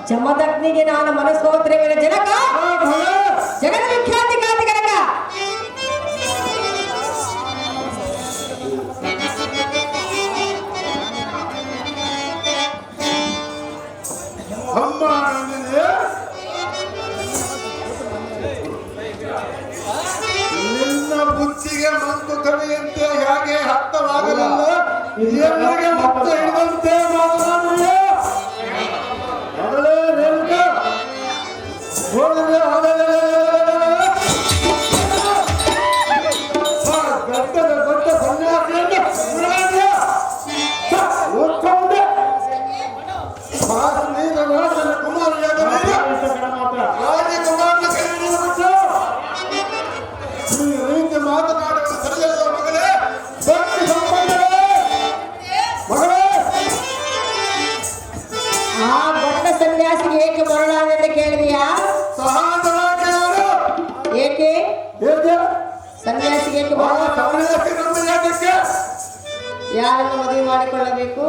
ಜಮದಗ್ನಿಗೆ ನಾನು ಮನಸ್ಸೋತ್ರೆ ಜನಕ ಜಗದ ವಿಖ್ಯಾತಿ ಗಾತಿ ಕನಕ ನಿನ್ನ ಬುದ್ಧಿಗೆ ಮಂಕು ಕವಿಯಂತೆ ಹೇಗೆ ಹತ್ತವಾಗಲಿಲ್ಲ ಎಲ್ಲಿಗೆ ಮತ್ತೆ ಹಿಡಿದಂತೆ ಸನ್ಯಾಸಿಗೆ ಯಾರನ್ನು ಮದುವೆ ಮಾಡಿಕೊಳ್ಳಬೇಕು?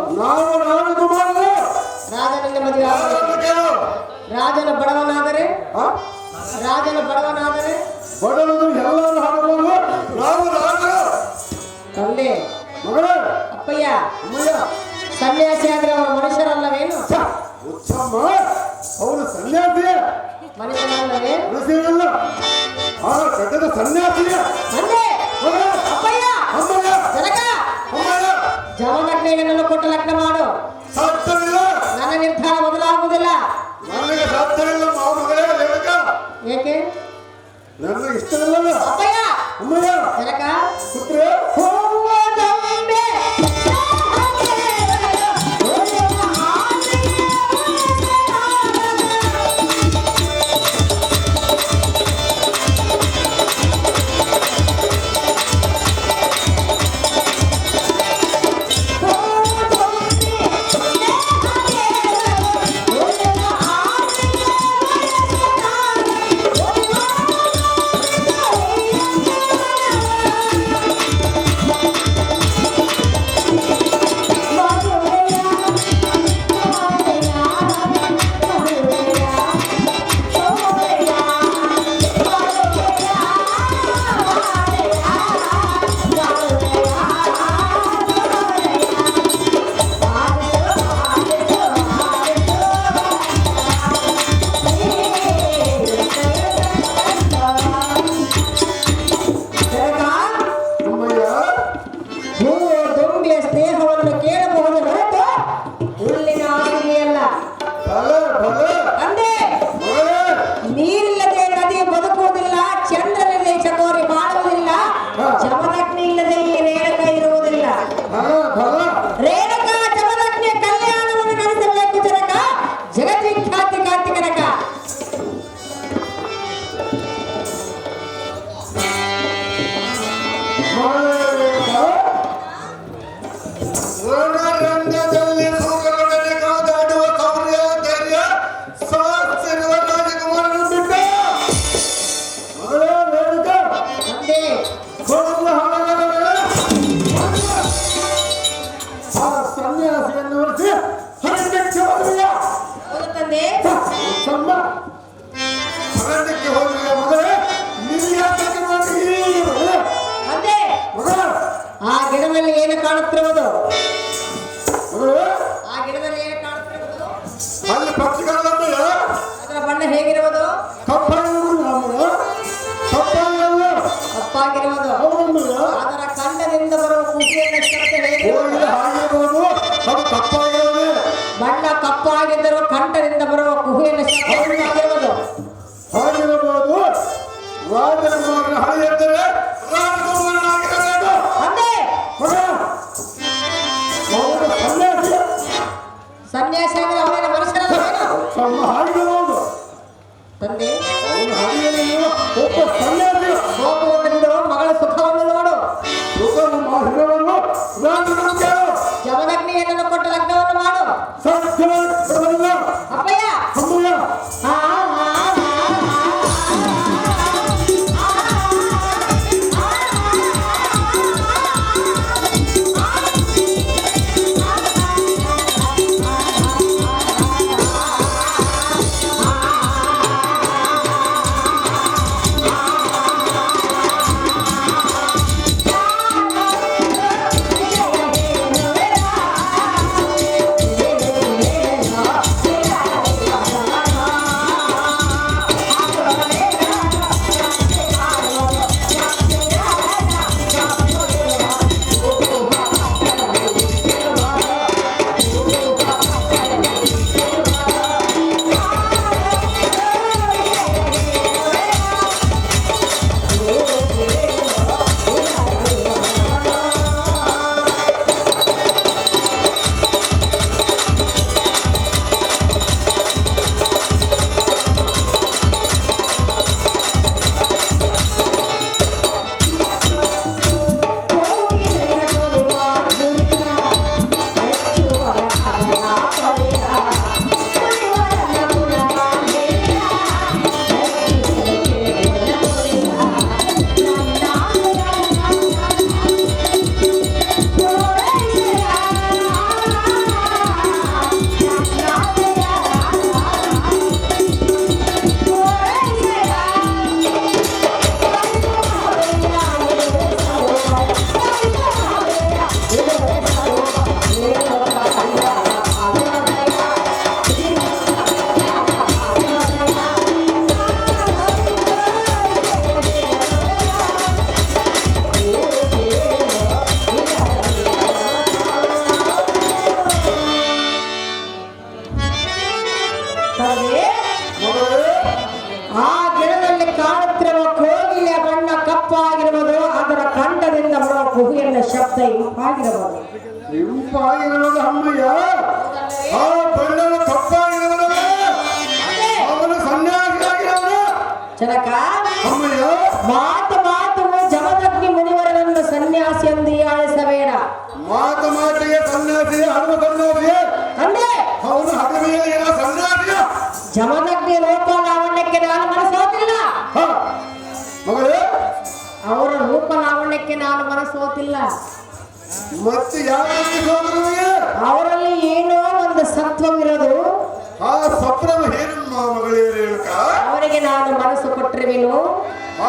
ರಾಜನನ್ನು ಮದುವೆ ಆಗಬೇಕು. ರಾಜನ ಬಡವನಾದರೆ ಆ? ರಾಜನು ಬಡವನಾದರೆ ಬಡವರು ಎಲ್ಲರೂ ಹಾಡಬಹುದು ನಾವು ರಾಜ ತಂದೆ ಮಗಳೇ ಅಪ್ಪಯ್ಯ ಅಮ್ಮಯ್ಯ ಸನ್ಯಾಸಿ ಆದ್ರೆ ಅವರು ಮನುಷ್ಯರಲ್ಲವೇನು ಛ, ಉಚ್ಚಮ್ಮ ಅವನು ಸನ್ಯಾಸಿಯ ಮನುಷ್ಯರಲ್ಲವೇ ಮನಸ್ಸಿರಲ್ಲ ಆ ಕಟ್ಟದ ಸನ್ಯಾಸಿಯ ತಂದೆ ಮಗಳೇ ಅಪ್ಪಯ್ಯ ಅಮ್ಮಯ್ಯ ಜನಕ ಅಮ್ಮಯ್ಯ ಜಮದಗ್ನಿಗೆ ನನ್ನ ಕೊಟ್ಟು ಲಗ್ನ ಮಾಡು ಸಾಧ್ಯವಿಲ್ಲ ನನ್ನ ನಿರ್ಧಾರ ಬದಲಾಗುವುದಿಲ್ಲ ನನಗೆ ಸಾಧ್ಯವಿಲ್ಲ ಮಾವ ಮಗಳೇ ರೇಣುಕ ಏಕೆ ನನಗೆ ಇಷ್ಟವಿಲ್ಲ ಅಪ್ಪಯ್ಯ ಅಮ್ಮಯ್ಯ ಜನಕ ಪುತ್ರೆ ಹೋಗೋದೊಮ್ಮೆ ಅಮ್ಮಯ್ಯ ಹೂವು ದುಂಬಿಯ ಸ್ನೇಹವನ್ನು ಕೇಳಬಹುದು ಹೊರತು ಹುಲ್ಲಿನ ಆಸೆಯಲ್ಲ ಭಲೆ ಭಲೆ ಅಂದೆ ಮಗಳೇ ನೀರಿಲ್ಲದೆ ನದಿ ಬದುಕುವುದಿಲ್ಲ ಚಂದ್ರನಿಲ್ಲದೆ ಚಕೋರಿ ಮಾಡುವುದಿಲ್ಲ ಜಮದಗ್ನಿ ಇಲ್ಲದೆ ಈ ರೇಣುಕ ಇರುವುದಿಲ್ಲ ಭಲ ರೇಣುಕ ಜಮದಗ್ನಿಯ ಕಲ್ಯಾಣವನ್ನು ನಡೆಸಬೇಕು ಜನಕ ಜಗದ್ವಿಖ್ಯಾತಿ ಕಾರ್ತಿಕನಕ ರಣರಂಗದಲ್ಲಿ ಸೂಕರೊಡನೆ ಕಾದಾಡುವ ಶೌರ್ಯ ಧೈರ್ಯ ಸಾಹಸಿರುವ ರಾಜಕುಮಾರನು ಬಿಟ್ಟ ಮಗಳೇ ರೇಣುಕ ಅಂದೆ ಕೋಲ ಹಾಳಾಗಲವೇ? ಆ ಸನ್ಯಾಸಿಯನ್ನು ಒರೆಸಿ ಹರಣ್ಯಕ್ಕೆ ಹೋಗುವೆಯ ಹೌದು ತಂದೆ ತಮ್ಮ ಹರಣ್ಯಕ್ಕೆ ಹೋಗುವೆಯ ಮಗಳೇ ನಿರ್ಯಾತಕ್ಕೆ ಮಾಡಿ ಅಂದೆ ಮಗಳ ಆ ಗಿಡದಲ್ಲಿ ಏನು ಕಾಣುತ್ತಿರುವುದು ಮಗಳೇ ಆ ಗಿಡದಲ್ಲಿ ಏನು ಕಾಣುತ್ತಿರುವುದು ಅಲ್ಲಿ ಪಕ್ಷಿಗಳಲ್ಲಯ್ಯ ಅದರ ಬಣ್ಣ ಹೇಗಿರುವುದು ಕಪ್ಪಾಗಿರುವುದು ನಮ್ಮಯ್ಯ ಕಪ್ಪಾಗಿರಲ್ಲ ತಪ್ಪಾಗಿರುವುದು ಅವರಮ್ಮಯ್ಯ ಅದರ ಕಂಡದಿಂದ ಬರುವ ಖುಷಿಯನ್ನು ಶ್ರದ್ಧೆ ಹೇಗೆ ಹೋಗಿ ಹಾಗಿರಬಹುದು ಅದು ಕಪ್ಪಾಗಿರದೆ ಬಣ್ಣ ಕಪ್ಪಾಗಿದ್ದರೂ ಕಂಠದಿಂದ ಬರುವ ಕುಹುವಿನ ಶಬ್ದವಾಗಿರುವುದು ಹಾಗಿರಬಹುದು ರಾಜಕುಮಾರನ ಹಳಿ ಎಂದರೆ ರಾಜಕುಮಾರನಾಗಿರಬೇಕು ಅಂದೆ ಮಗ ಅವನು ಸನ್ಯಾಸಿ ಸನ್ಯಾಸಿ ಅಂದ್ರೆ ಅವನೇನ ಮನುಷ್ಯರಲ್ವೇನು ತಮ್ಮ ಹಾಗಿರಬಹುದು ತಂದೆ ಅವನು ಹಳಿಯಲ್ಲಿ ಒಬ್ಬ ಸನ್ಯಾಸಿ ಹೋಗುವನ್ನು ಬಿಡು ಮಗಳ ಸುಖವನ್ನು ನೋಡು ಸುಖವನ್ನು ಮಾಡಿದವನು ರಾಜನು ಕೇಳು ಜಮದಗ್ನಿಯನ್ನು ಕೊಟ್ಟು ಲಗ್ನವನ್ನು ಮಾಡು ಸಾಧ್ಯವಿಲ್ಲ ಅಪ್ಪಯ್ಯ ಅಮ್ಮಯ್ಯ ಆ, ಆ, ಆ, ಕುಹು ಎನ್ನ ಶಬ್ದ ಇಂಪಾಗಿರಬಹುದು. ಇಂಪಾಗಿರೋದು ಅಮ್ಮಯ್ಯ, ಆ ಬಣ್ಣದ ಕಪ್ಪಾಗಿರೋದಲ್ಲ, ಅವನು ಸನ್ಯಾಸಿಯಾಗಿರೋನು ಜನಕ. ಅಮ್ಮಯ್ಯ. ಮಾತು ಮಾತು ಜಮದಗ್ನಿ ಮುನಿವರನನ್ನು ಸನ್ಯಾಸಿ ಎಂದು ಆಳಿಸಬೇಡ. ಮಾತು ಮಾತಿಗೆ ಸನ್ಯಾಸಿ, ಹನುಮ ಸನ್ಯಾಸಿ ಅಂದ್ರೆ ಅವನು ಹಗಲಿನ ಸನ್ಯಾಸಿಯ. ಜಮದಗ್ನಿ ರೂಪ ಲಾವಣ್ಯಕ್ಕೆ ನಾನು ಮನಸ್ಸೋತಿಲ್ಲ. ಮಗಳೇ, ಅವರ ರೂಪ ಲಾವಣ್ಯಕ್ಕೆ ನಾನು ಮನಸ್ಸೋತಿಲ್ಲ. ಮತ್ತೆ ಯಾವ ಅವರಲ್ಲಿ ಏನೋ ಒಂದು ಸತ್ವವಿರೋದು. ಆ ಸ್ವಪ್ನವ ಏನಮ್ಮ ಮಗಳೇ ರೇಣುಕ? ಅವರಿಗೆ ನಾನು ಮನಸ್ಸು ಕೊಟ್ಟಿರುವೆನು.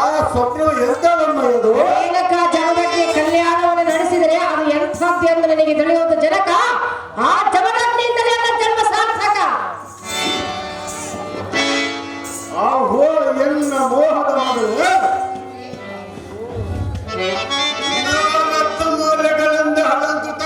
ಆ ಸ್ವಪ್ನವ ಎಂತದಮ್ಮ ಇದು? ರೇಣುಕ ಜಮದಗ್ನಿ ಕಲ್ಯಾಣವನ್ನು ನಡೆಸಿದರೆ ಅದು ಎಂಥದ್ದು ಎಂದು ನನಗೆ ತಿಳಿಯುವುದು ಜನಕ. ಆ ಜಮದಗ್ನಿಯಿಂದಲೇ ನನ್ನ ಜನ್ಮ ಸಾರ್ಥಕ. ಆ ಹೋ ಎನ್ನ ಮೋಹದ ಮಗಳು ಮೌಲ್ಯಗಳಿಂದ ಅಲಂಕೃತ.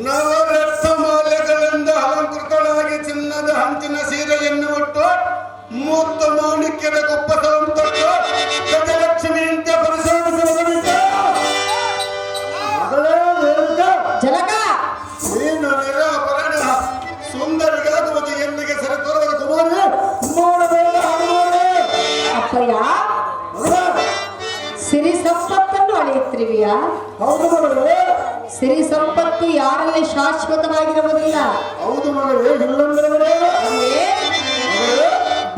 ನವರತ್ನ ಮೌಲ್ಯಗಳಿಂದ ಅಲಂಕೃತಳಾಗಿ ಚಿನ್ನದ ಹಂಚಿನ ಸೀರೆಯನ್ನು ಉಟ್ಟು ಮೂರ್ತ ಮಾಣಿಕ್ಯದ ಕೊಪ್ಪಸವನ್ನು ತೊಟ್ಟು ಗಜಲಕ್ಷ್ಮಿಯಂತೆ ಪರಿಶೋಧಿಸಬಹುದು. ಜನಕ ನೀನು ನಿರಾಭರಣ ಸುಂದರಿಗಾಗುವುದು ಎಲ್ಲಿಗೆ ಸರತುರದ ಕುಮಾರಿ ನೋಡಬೇಡ. ಅಪ್ಪಯ್ಯ, ಸಿರಿ ಸಂಪತ್ತನ್ನು ಅಳೆಯುತ್ತಿರುವಿಯಾ? ಹೌದು ಮಗಳೇ. ಸಿರಿ ಸಂಪತ್ತು ಯಾರಲ್ಲಿ ಶಾಶ್ವತವಾಗಿರುವುದಿಲ್ಲ. ಹೌದು ಮಗಳೇ, ಇಲ್ಲಂದ್ರೆ ಅಂದ್ರೆ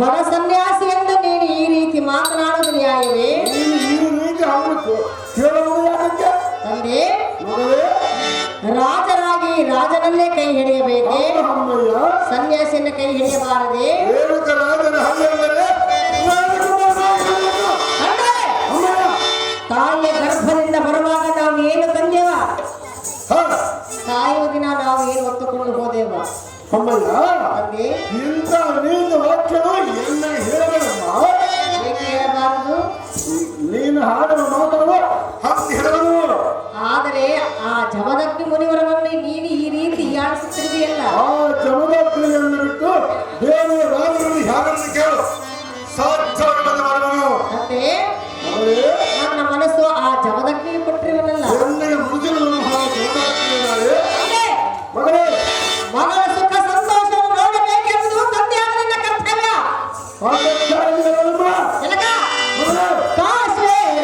ಬಡ ಸನ್ಯಾಸಿ ಎಂದು ನೀನು ಈ ರೀತಿ ಮಾತನಾಡುವುದು ನ್ಯಾಯವೇ? ಈ ರೀತಿ ಅವನು ಕೇಳುವುದು ಯಾಕೆ ತಂದೆ? ಮಗಳೇ, ರಾಜರಾಗಿ ರಾಜನಲ್ಲೇ ಕೈ ಹಿಡಿಯಬೇಕೆ? ಅಮ್ಮಯ್ಯ, ಸನ್ಯಾಸಿಯನ್ನು ಕೈ ಹಿಡಿಯಬಾರದೆ? ರೇಣುಕ ರಾಜನ ಹಲ್ಲೆಂದರೆ ತಾಯಿಯ ಗರ್ಭದಿಂದ ಬರುವಾಗ ನಾವು ಏನು ತಂದೆವ? ಸಾಯುವ ದಿನ ನಾವು ಏನು ಹೊತ್ತುಕೊಂಡು ಹೋದೆವ? ಅಮ್ಮಯ್ಯ, ತಂದೆ, ಇಂಥ ನೀನು ವಾಕ್ಯನು ಎಲ್ಲ ಹೇಳಬೇಡಮ್ಮ. ಏಕೆ ಹೇಳಬಾರದು? ನೀನು ಹಾಡುವ ಮಾತನ್ನು ಹತ್ತಿ ಹೇಳಲು. ಆದರೆ ಆ ಜಮದಗ್ನಿ ಮುನಿವರನ್ನು ನೀನು ಈ ರೀತಿ ಹೀಯಾಳಿಸುತ್ತಿರುವೆಯಲ್ಲ. ಆ ಜಮದಗ್ನಿಯನ್ನು ಬಿಟ್ಟು ಬೇರೆ ರಾಜರನ್ನು ಯಾರನ್ನು ಕೇಳು, ಸಾಧ್ಯವಾಗದ ಮಾಡಲು. ಮತ್ತೆ ಮಗಳೇ, ನನ್ನ ಮನಸ್ಸು ಆ ಜಮದಗ್ನಿ ಕೊಟ್ಟಿರುವನಲ್ಲ. ಎಣ್ಣೆಯ ಮುಗಿಲು ಜಮದಗ್ನಿಯಾಳೆ. ಮಗಳೇ, ಮಗಳ ಸುಖ ಸಂತೋಷವನ್ನು ನೋಡಬೇಕೆಂಬುದು ತಂದೆಯಾದ ನನ್ನ ಕರ್ತವ್ಯ. ಜನಕ, ಕಾಶ್ಮೀರ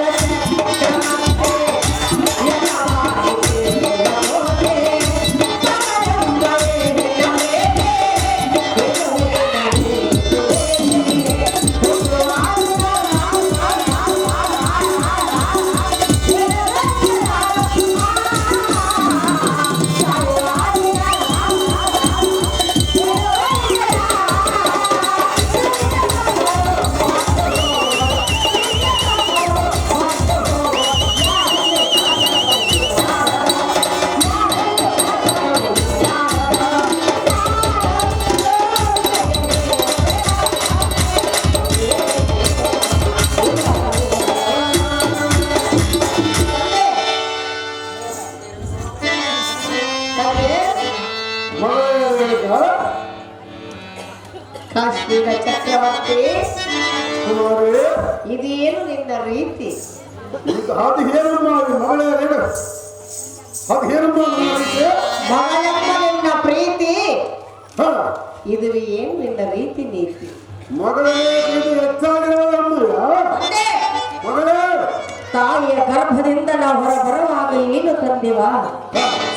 ಕಾಶ್ಮೀರ ಚಕ್ರವರ್ತಿ, ಇದೇನು ನಿನ್ನ ರೀತಿ? ಅದು ಏನಮ್ಮ ಮಗಳೇ, ಅದು ಏನಮ್ಮ ಮಗಳೆಂಬ ನಿನ್ನ ಪ್ರೀತಿ, ಇದು ಏನು ನಿನ್ನ ರೀತಿ ನೀತಿ? ಮಗಳೇ, ಇದು ಹೆಚ್ಚಾಗಿರೋದಮ್ಮಯ್ಯ. ಮಗಳೇ, ತಾಯಿಯ ಗರ್ಭದಿಂದ ನಾವು ಹೊರ ಬರುವಾಗ ಏನು ತಂದೆವ?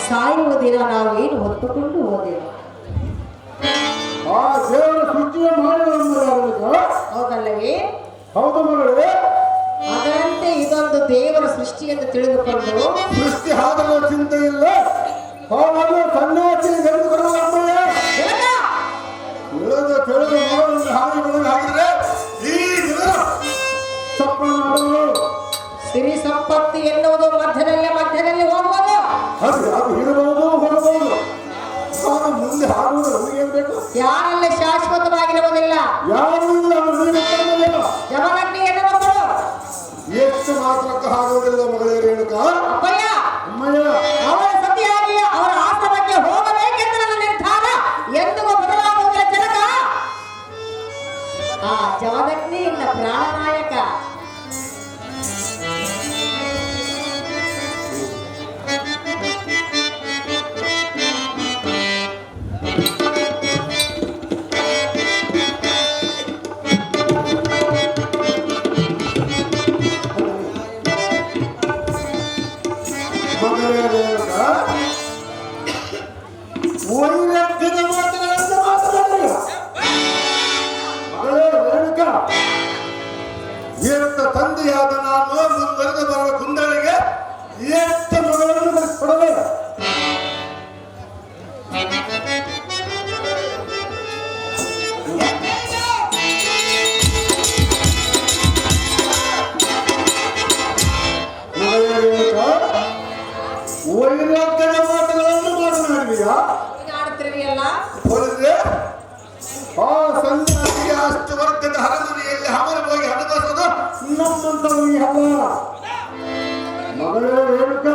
ಸಾಯುವ ದಿನ ನಾವು ಏನು ಹೊತ್ತುಕೊಂಡು ಹೋದೆವು? ಆ ದೇವರ ಸೃಷ್ಟಿಯ ಮಾಡಿದ ಹೌದಲ್ಲವೇ? ಹೌದು ಮಗಳೇ. ಅದರಂತೆ ಇದೊಂದು ದೇವರ ಸೃಷ್ಟಿ ಎಂದು ತಿಳಿದುಕೊಂಡು ಸೃಷ್ಟಿ ಆದರೂ ಚಿಂತೆ ಇಲ್ಲ. ಅವನು ಸನ್ಯಾಸಿ ತೆಗೆದುಕೊಳ್ಳುವ ಅಮ್ಮಯ್ಯ ತಿಳಿದು ತಿಳಿದು ಮಗಳನ್ನು ಹಾಗೆ ಹಾಕಿದ್ರೆ ಈ ದಿನ ತಪ್ಪು ಮಾಡಲು. ಸಿರಿ ಸಂಪತ್ತು ಎನ್ನುವುದು ಮಧ್ಯದಲ್ಲಿ ಹೋಗುವುದು. ಅದು ಇರಬಹುದು, ಹೊರಬಹುದು. ನಾನು ಮುಂದೆ ಹಾಡುವುದು ನಮಗೇನು ಬೇಕು? ಯಾರಲ್ಲಿ ಶಾಶ್ವತವಾಗಿರುವುದಿಲ್ಲ. ಯಾರು ಇಲ್ಲ, ಜಮದಗ್ನಿ ಹೆಣ್ಣು ಮಕ್ಕಳು ಎಷ್ಟು ಮಾತ್ರಕ್ಕೆ ಹಾಗೆ ಅಪ್ಪಯ್ಯ ಅಮ್ಮಯ್ಯ ಅವರ ಸತಿಯಾಗಿ ಅವರ ಆಶ್ರಮಕ್ಕೆ ಹೋಗಬೇಕೆಂದು ನನ್ನ ನಿರ್ಧಾರ ಎಂದಿಗೂ ಬದಲಾಗುವುದಿಲ್ಲ ಜನಕ. ಆ ಜಮದಗ್ನಿ ಇಲ್ಲ ಪ್ರಾಣನಾಯಕ. ವೈರಾಗ್ಯದ ಮಾತುಗಳನ್ನು ಮಾತನಾಡಲಿಲ್ಲ. ಮಗಳೇ ರೇಣುಕ, ಏತ ತಂದೆಯಾದ ನಾನು ಮುಂದುವರೆದು ಬರುವ ಕುಂದಳಿಗೆ ಏತ ಮಗಳನ್ನು ಕೊಡಲೇ. ವೈರಾಗ್ಯದ ಮಾತುಗಳನ್ನು ಮಾತನಾಡಿದೆಯಾ? ಆಡುತ್ತಿರುವೆಯಲ್ಲ ಹೋಲಿದ್ರೆ ಆ ಸನ್ಯಾಸಿಗೆ ಅಷ್ಟು ವರ್ಗದ ಹರಮನೆಯಲ್ಲಿ ಹಮರವಾಗಿ ಹಣಬಸೋದು ನಮ್ಮಂತವರಿಗೆ ಅಲ್ಲ. ಮಗಳೇ ರೇಣುಕ,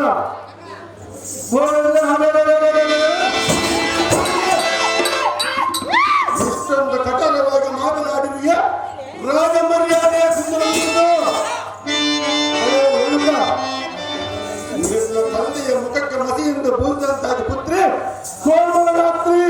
ಇಷ್ಟೊಂದು ಕಠೋರವಾಗಿ ಮಾತನಾಡಿದೆಯಾ? ರಾಜ ಮರ್ಯಾದೆಯ ಸುಂದರವಿದ್ದು ರೇಣುಕ, ನಿನ್ನ ತಂದೆಯ ಮುಖಕ್ಕೆ ಮಸಿಯಿಂದ ಬೂದಂತಾದ ಪುತ್ರಿ ಸೋಮರಾತ್ರಿ.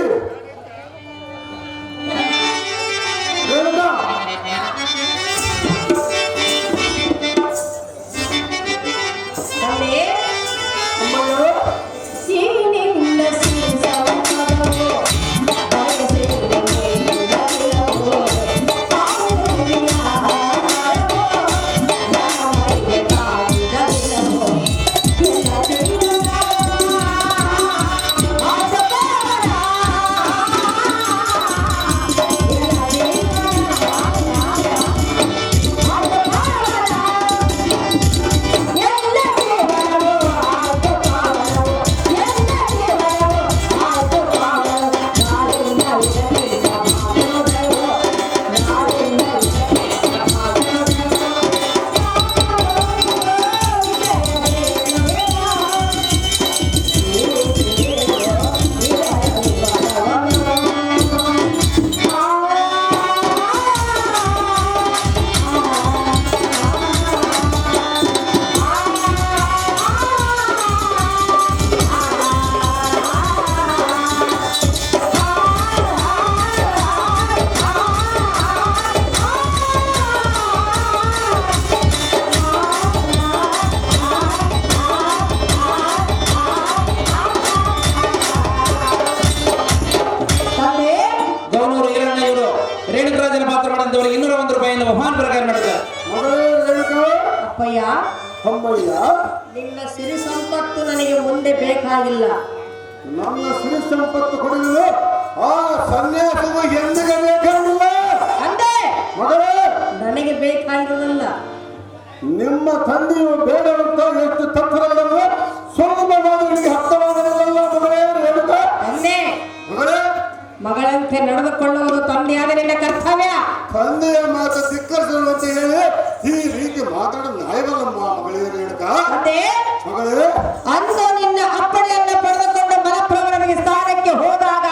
ರೇಣುಕರಾಜನ ಪಾತ್ರ ಮಾಡಿದವರಿಗೆ 201 ರೂಪಾಯಿಯನ್ನು ಬಹುಮಾನ ಪ್ರಕಾರ ಮಾಡಿದ್ದಾರೆ. ಮಗಳೇ ರೇಣುಕ, ಅಪ್ಪಯ್ಯ ಅಮ್ಮಯ್ಯ, ನಿನ್ನ ಸಿರಿ ಸಂಪತ್ತು ನನಗೆ ಮುಂದೆ ಬೇಕಾಗಿಲ್ಲ. ನನ್ನ ಸಿರಿ ಸಂಪತ್ತು ಕೊಡಲು ಆ ಸನ್ಯಾಸವು ಎಂದಿಗೆ ಬೇಕಾಗಿಲ್ಲ. ಅಂದೆ ಮಗಳೇ, ನನಗೆ ಬೇಕಾಗಿರುವುದಲ್ಲ. ನಿಮ್ಮ ತಂದೆಯು ಬೇಡವಂತ ಎಷ್ಟು ತತ್ವಗಳನ್ನು ಸುಲಭವಾದವರಿಗೆ ಅರ್ಥವಾಗಲಿಲ್ಲ. ಮಗಳೇ ರೇಣುಕ, ಅಂದೆ ಮಗಳೇ, ಮಗಳಂತೆ ನಡೆದುಕೊಳ್ಳುವುದು ತಂದೆಯಾದ ನಿನ್ನ ಕರ್ತವ್ಯ. ತಂದೆಯ ಮಾತು ಧಿಕ್ಕರಿಸಲು ಅಂತ ಹೇಳಿ ಈ ರೀತಿ ಮಾತಾಡೋದು ನ್ಯಾಯವಲ್ಲಮ್ಮ. ಮಗಳೇ ರೇಣುಕ, ಅಂದೆ ಮಗಳೇ, ಅಂದು ನಿನ್ನ ಅಪ್ಪಣೆಯನ್ನು ಪಡೆದುಕೊಂಡು ಮಲಪ್ರಭುವಿನ ಸ್ಥಾನಕ್ಕೆ ಹೋದಾಗ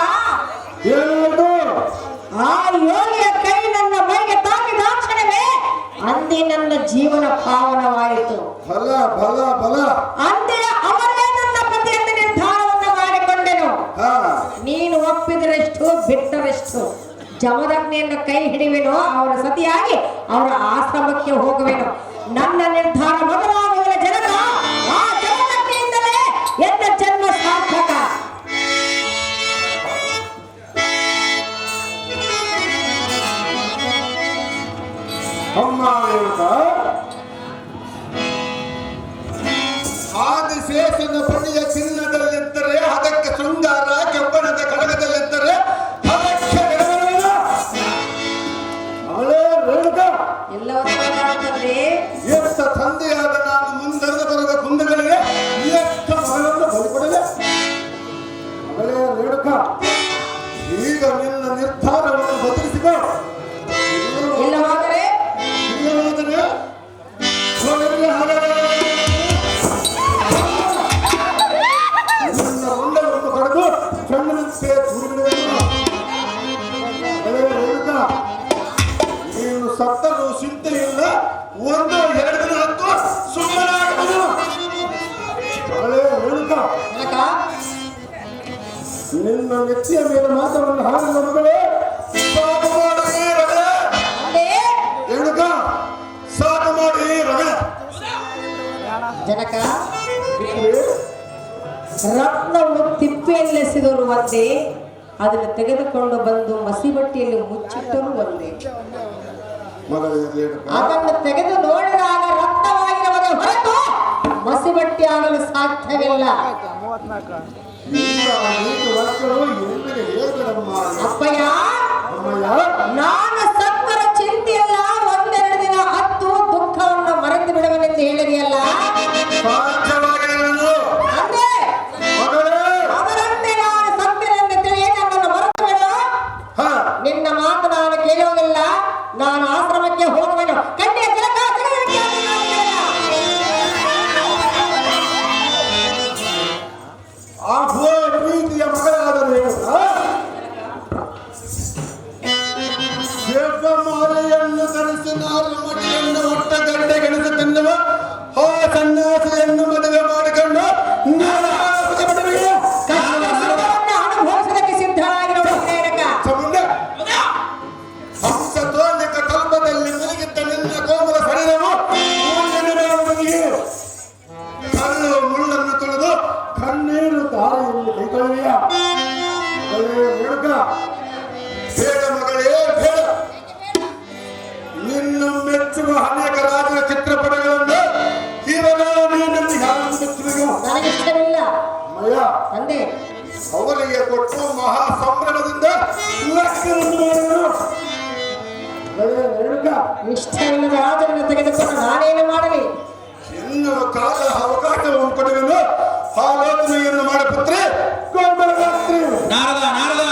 ಏನು ಆ ಯೋಗಿಯ ಕೈ ನನ್ನ ಮೈಗೆ ತಾಕಿದ ಕ್ಷಣವೇ ಅಂದೇ ನನ್ನ ಜೀವನ ಪಾವನವಾಯಿತು. ಬಲ ಬಲ ಬಲ. ಅಂದೇ ಅವರೇ ನನ್ನ ಪತಿಯಂತ ನಿರ್ಧಾರವನ್ನು ಮಾಡಿಕೊಂಡೆನು. ನೀನು ಒಪ್ಪಿದರೆಷ್ಟು ಬಿಟ್ಟರೆಷ್ಟು ಜಮದಗ್ನಿಯನ್ನು ಕೈ ಹಿಡಿವೆನೋ ಅವರ ಸತಿಯಾಗಿ ಅವರ ಆಶ್ರಮಕ್ಕೆ ಹೋಗುವೆನು. ನನ್ನ ನಿರ್ಧಾರ ಬದಲಾಗುವ ಜನಕ. ಆ ಜಮದಗ್ನಿಯಿಂದಲೇ ಎನ್ನ ಜನ್ಮ ಸಾರ್ಥಕ. ಅಮ್ಮ ರೇಣುಕ, ಆದಿಶೇಷನ ಪಣಿಯ ಚಿನ್ನದಲ್ಲಿದ್ದರೆ ಅದಕ್ಕೆ ಶೃಂಗಾರ, ಕೆಬ್ಬಣದ ಕಡಗದಲ್ಲಿದ್ದರೆ ಅದಕ್ಕೆ ನೆರವೇರಿಲ್ಲ. ಅವಳೇ ರೇಣುಕ, ಎಲ್ಲವೇ ಎತ್ತ ತಂದೆಯಾದ ನಾನು ಮುಂದೆರೆದು ಬರುವ ಕುಂದಗಳಿಗೆ ಎತ್ತ ಮಗಳನ್ನು ಬಲಿಕೊಡಲೆ. ಅವಳೇ ರೇಣುಕ, ಈಗ ನಿನ್ನ ನಿರ್ಧಾರವನ್ನು ಬದಲಿಸಿಕೋ. ಇಲ್ಲವಾದರೆ ಇಲ್ಲವಾದರೆ ನಿನ್ನ ನೆತ್ತಿಯ ಮೇಲೆ ಮಾತವನ್ನು ಹಾಡಿದ ಮಗಳೇ ಸಾಕು ಮಾಡಿ ರಗಳೆ ಅದೇ ರೇಣುಕ ಸಾಕು ಮಾಡಿ ರಗಳೆ ಜನಕ ರತ್ನವನ್ನು ತಿಪ್ಪೆಯಲ್ಲೆಸೆದವರು ಒಂದೇ, ಅದನ್ನು ತೆಗೆದುಕೊಂಡು ಬಂದು ಮಸಿಬಟ್ಟಿಯಲ್ಲಿ ಮುಚ್ಚಿಟ್ಟರು ಒಂದೇ. ಮಗಳೇ ರೇಣುಕ ಅದನ್ನು ತೆಗೆದು ನೋಡಿದಾಗ ರಕ್ತವಾಗಿರುವುದೇ ಹೊರತು ಮಸಿಬಟ್ಟಿ ಆಗಲು ಸಾಧ್ಯವಿಲ್ಲ. ನಿನ್ನ ಅನೇಕ ವರ್ಷಗಳು ಎಲ್ಲಿಗೆ ಹೇಳಬೇಡಮ್ಮ ಅಪ್ಪಯ್ಯ, ಅಮ್ಮಯ್ಯ. ನಾನು ಸತ್ವರ ಚಿಂತೆಯಲ್ಲ, ಒಂದೆರಡು ದಿನ ಹತ್ತು ದುಃಖವನ್ನು ಮರೆತು ಬಿಡುವನೆಂದು ಹೇಳಿದೆಯಲ್ಲ, ಸಾಧ್ಯವಾಗಿರಲು ಅಂದೆ ಮಗಳೇ ಅದರಂತೆ ನಾನು ಸತ್ಯನೆಂದು ತಿಳಿಯೇ ನನ್ನನ್ನು ಮರೆತು ಬಿಡು. ಹ ನಿನ್ನ ಮಾತು ನಾನು ಕೇಳುವುದಿಲ್ಲ, ನಾನು ಆಶ್ರಮಕ್ಕೆ ಹೋಗುವೆನು. ಕಣ್ಣಿಯ ತಿಲಕ ತೆಗೆದುಕೊಳ್ಳಿ ನಾನು ಕೇಳಲ್ಲ. ಆ ಪ್ರೀತಿಯ ಮಗಳಾದರೂ ಮಾಲೆಯನ್ನು ಧರಿಸಿ ನಾರು ಮಡಿಯನ್ನು ಒಟ್ಟ ಗಡ್ಡೆ ಗೆಣಸು ತಿನ್ನುವ ಆ ಸನ್ಯಾಸಿಯನ್ನು ಮದುವೆ ಮಾಡಿಕೊಂಡು ಕಷ್ಟವನ್ನು ಅನುಭವಿಸೋದಕ್ಕೆ ಸಿದ್ಧರಾಗಿರುವ ಪ್ರೇರಕ. ಹಂಸ ತೋಲಿಕ ಕಲ್ಪದಲ್ಲಿ ಮಿಲಿಗಿದ್ದ ನಿನ್ನ ಕೋಮಲ ಶರೀರವು ಕಲ್ಲು ಮುಳ್ಳನ್ನು ತುಳಿದು ಕಣ್ಣೀರು ದಾರಿಯಲ್ಲಿ ಕೈಗೊಳ್ಳುವಿಯ ಬೇಡ ಮಗಳೇ ಬೇಡ. ನಿನ್ನ ಮೆಚ್ಚುವ ಅನೇಕ ರಾಜರ ಚಿತ್ರಪಟಗಳನ್ನು ಇವಾಗ ನೀನಲ್ಲಿ ಯಾರು ಮೆಚ್ಚುವಿಗ ನನಗಿಷ್ಟವಿಲ್ಲ ಮಯ ಅಂದೆ. ಅವರಿಗೆ ಕೊಟ್ಟು ಮಹಾ ಸಂಭ್ರಮದಿಂದ ಲಕ್ಷವನ್ನು ಮಾಡುವರು. ಇಷ್ಟವಿಲ್ಲದ ರಾಜರನ್ನು ತೆಗೆದುಕೊಂಡು ನಾನೇನು ಮಾಡಲಿ? ಎನ್ನುವ ಕಾಲ ಅವಕಾಶವನ್ನು ಕೊಡುವೆನು. ಆಲೋಚನೆಯನ್ನು ಮಾಡ ಪುತ್ರಿ ಗೋಮರಾತ್ರಿ. ನಾರದ ನಾರದ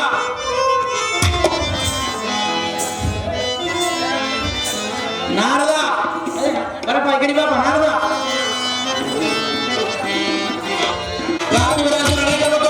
ನಾರದ ಬರಪ್ಪ ಈ ಕಡೆ ಬಾಪ ನಾರದ ರಾಜರಾಜರು ನಡೆಯಬೇಕು.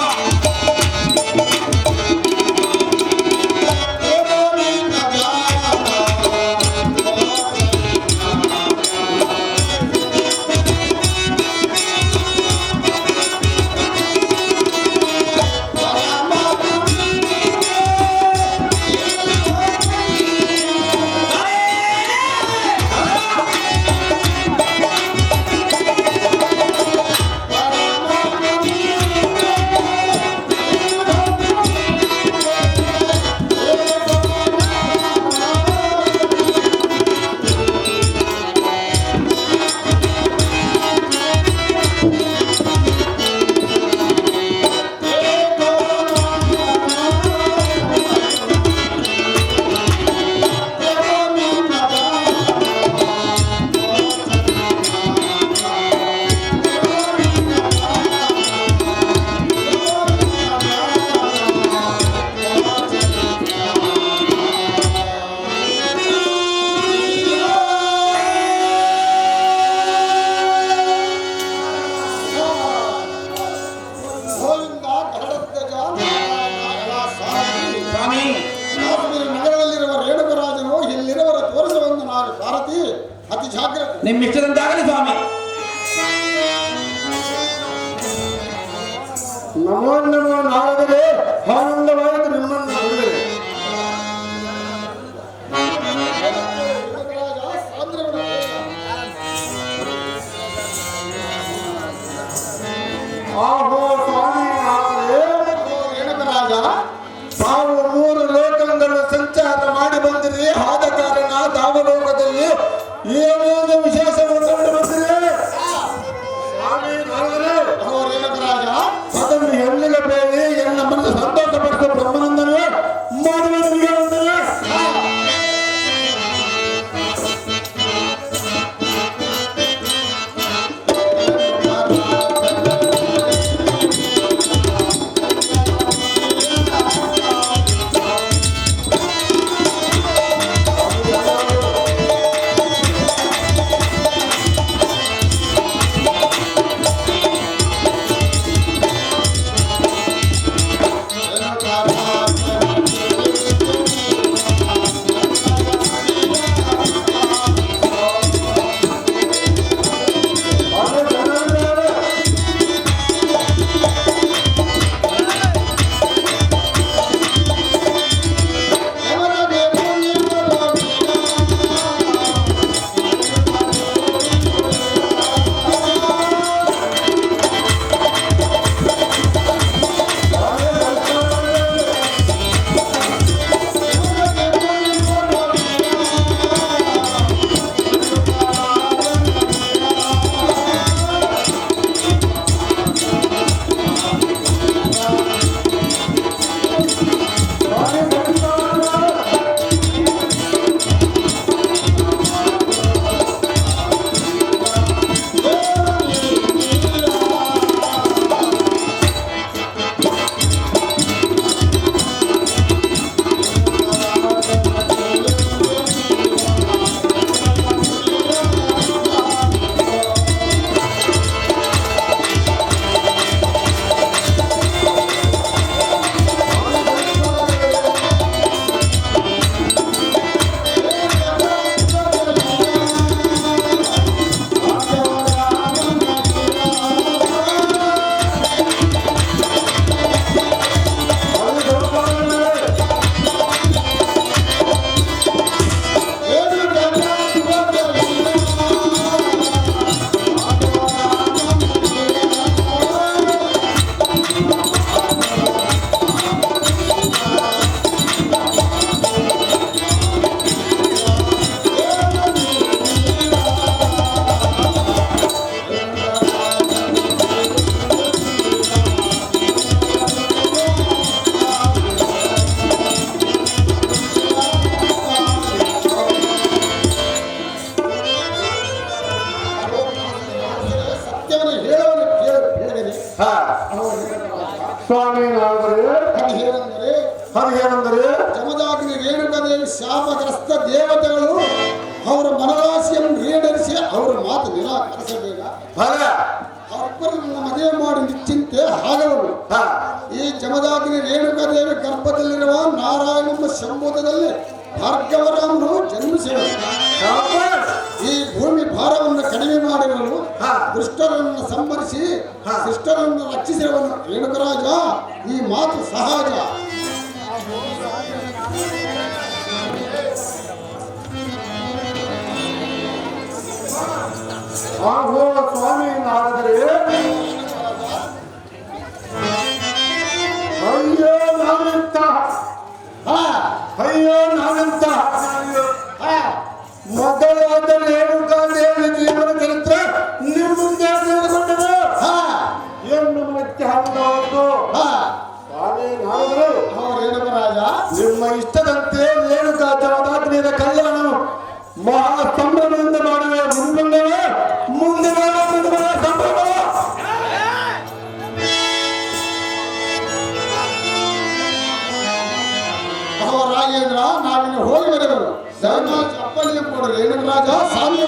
ಸ್ವಾಮಿ ನಗರದಲ್ಲಿರುವ ರೇಣುಕರಾಜನು ಇಲ್ಲಿರುವರ ತೋರಿಸುವಂತ ನಾನು ಸಾರಥಿ ಅತಿ ಜಾಗ್ರತೆ. ನಿಮ್ಮ ಇಷ್ಟದಂತಾಗಲಿ ಸ್ವಾಮಿ. ನಮೋ ನಮೋ ನಾರದರೆ ಆನಂದವಾಯಿತು ನಿಮ್ಮನ್ನು ನೋಡಿದರೆ. ಆಹೋ ಸ್ವಾಮಿ ನಾರದರೆ ರೇಣುಕರಾಜ, ತಾವು 3 ಲೋಕಗಳನ್ನು ಸಂಚಾರ ಮಾಡಿ ಬಂದಿರಿ. ಆದ ಕಾರಣ ತಾವಲೋಕದಲ್ಲಿ ಏನೇನು ವಿಶೇಷವನ್ನು ಕಂಡು ಬಂದಿರಿ. ಸ್ವಾಮಿ ನಾರದರೆ ರೇಣುಕರಾಜ, ಅದನ್ನು ಎಲ್ಲಿಗೆ ಬೇಡಿ ಎನ್ನ ಮನಸ್ಸು ಸಂತೋಷಪಡಿಸುವ ಬ್ರಹ್ಮಾನಂದನೇ ಸ್ವಾಮಿ ನಾರದರೆ ಅದೇನೆಂದರೆ ಅದೇನೆಂದರೆ ಜಮದಾಗ್ನಿ ರೇಣುಕಾದೇವಿ ಶಾಪಗ್ರಸ್ತ ದೇವತೆಗಳು ಅವರ ಮನರಾಶಿಯನ್ನು ಈಡೇರಿಸಿ ಅವರ ಮಾತು ನಿರಾಕರಿಸಬೇಡ. ಫಲ ಅವರಿಬ್ಬರನ್ನ ಮದುವೆ ಮಾಡಿ ನಿಶ್ಚಿಂತೆ ಆಗವರು. ಈ ಜಮದಾಗ್ನಿ ರೇಣುಕಾದೇವಿ ಗರ್ಭದಲ್ಲಿರುವ ನಾರಾಯಣಮ್ಮ ಶಂಭೂತದಲ್ಲಿ ಭಾರ್ಗವರಾಮನು ಜನ್ಮಿಸಿದರು. ಈ ಭೂಮಿ ಭಾರವನ್ನು ಕಡಿಮೆ ಮಾಡಿರಲು ದುಷ್ಟರನ್ನು ಸಂಹರಿಸಿ ಶಿಷ್ಟರನ್ನು ರಕ್ಷಿಸಿರುವನು ರೇಣುಕರಾಜ. ಈ ಮಾತು ಸಹಜ. ಆಹೋ ಸ್ವಾಮಿ ನಾರದರೆ ಅಯ್ಯೋ ನಾನಂತ ಅಯ್ಯೋ ನಾನಂತ ಮೊದಲಾದ ರೇಣುಕಾದೇವಿ ಜೀವನ ಚರಿತ್ರೆ ನಿಮ್ಮ ಮುಂದೆ ತಿಳಿದುಕೊಂಡರು. ಏನು ಮತ್ತೆ ಹೌದು ಸ್ವಾಮಿ ನಾರದರು ರೇಣುಕರಾಜ, ನಿಮ್ಮ ಇಷ್ಟದಂತೆ ರೇಣುಕಾ ಜಮದಾಗ್ನಿಯ ಕಲ್ಯಾಣ ಮಹಾ ಸಂಭ್ರಮದಿಂದ ಮಾಡುವೆ. ಮುಂದೆ ಸಂಭ್ರಮ. ರಾಜೇಂದ್ರ, ನಾವಿನ್ನು ಹೋಗಿ ಬರೆದರು. ದಯಮಾಡಿ ಅಪ್ಪಣೆ ಕೊಡು ರೇಣುಕರಾಜ. ಸಾಮ್ಯ